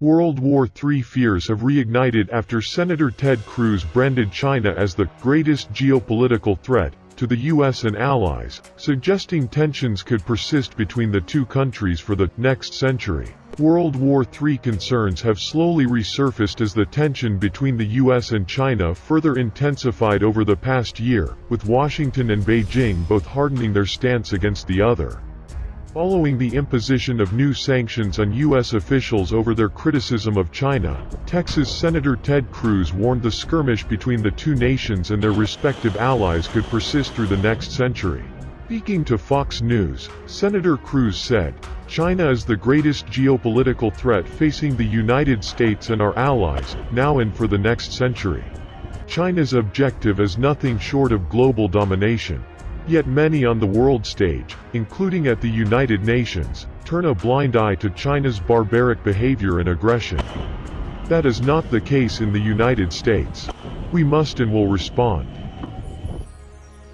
World War III fears have reignited after Senator Ted Cruz branded China as the greatest geopolitical threat to the U.S. and allies, suggesting tensions could persist between the two countries for the next century. World War III concerns have slowly resurfaced as the tension between the U.S. and China further intensified over the past year, with Washington and Beijing both hardening their stance against the other. Following the imposition of new sanctions on U.S. officials over their criticism of China, Texas Senator Ted Cruz warned the skirmish between the two nations and their respective allies could persist through the next century. Speaking to Fox News, Senator Cruz said, "China is the greatest geopolitical threat facing the United States and our allies, now and for the next century. China's objective is nothing short of global domination. Yet many on the world stage, including at the United Nations, turn a blind eye to China's barbaric behavior and aggression. That is not the case in the United States. We must and will respond."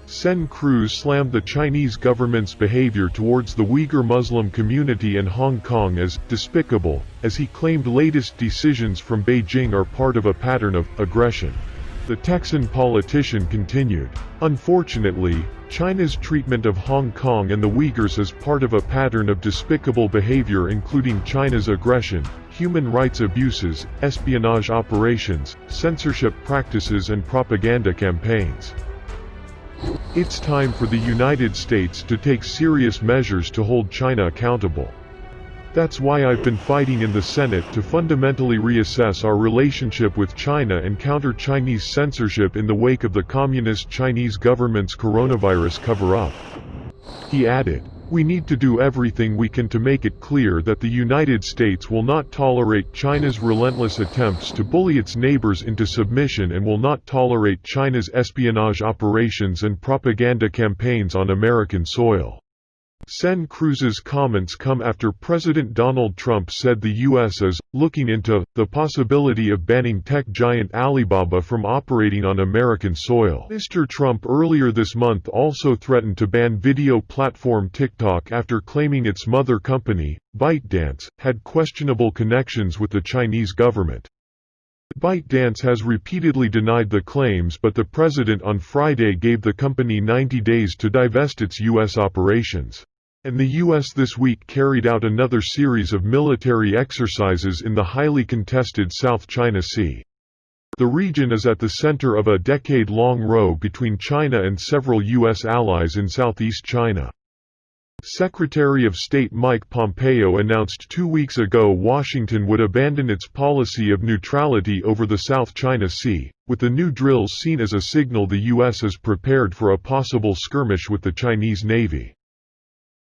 Sen Cruz slammed the Chinese government's behavior towards the Uyghur Muslim community in Hong Kong as despicable, as he claimed latest decisions from Beijing are part of a pattern of aggression. The Texan politician continued, "Unfortunately, China's treatment of Hong Kong and the Uyghurs is part of a pattern of despicable behavior including China's aggression, human rights abuses, espionage operations, censorship practices and propaganda campaigns. It's time for the United States to take serious measures to hold China accountable. That's why I've been fighting in the Senate to fundamentally reassess our relationship with China and counter Chinese censorship in the wake of the Communist Chinese government's coronavirus cover-up." He added, "We need to do everything we can to make it clear that the United States will not tolerate China's relentless attempts to bully its neighbors into submission and will not tolerate China's espionage operations and propaganda campaigns on American soil." Sen Cruz's comments come after President Donald Trump said the U.S. is looking into the possibility of banning tech giant Alibaba from operating on American soil. Mr. Trump earlier this month also threatened to ban video platform TikTok after claiming its mother company, ByteDance, had questionable connections with the Chinese government. ByteDance has repeatedly denied the claims, but the president on Friday gave the company 90 days to divest its U.S. operations. And the U.S. this week carried out another series of military exercises in the highly contested South China Sea. The region is at the center of a decade-long row between China and several U.S. allies in southeast China. Secretary of State Mike Pompeo announced 2 weeks ago Washington would abandon its policy of neutrality over the South China Sea, with the new drills seen as a signal the U.S. is prepared for a possible skirmish with the Chinese Navy.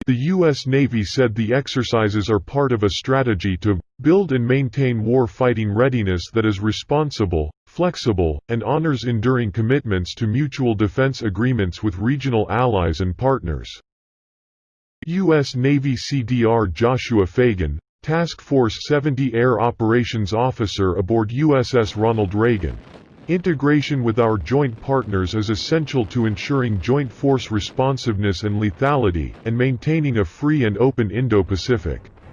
The U.S. Navy said the exercises are part of a strategy to build and maintain war-fighting readiness that is responsible, flexible, and honors enduring commitments to mutual defense agreements with regional allies and partners. U.S. Navy CDR Joshua Fagan, Task Force 70 Air Operations Officer aboard USS Ronald Reagan. "Integration with our joint partners is essential to ensuring joint force responsiveness and lethality, and maintaining a free and open Indo-Pacific."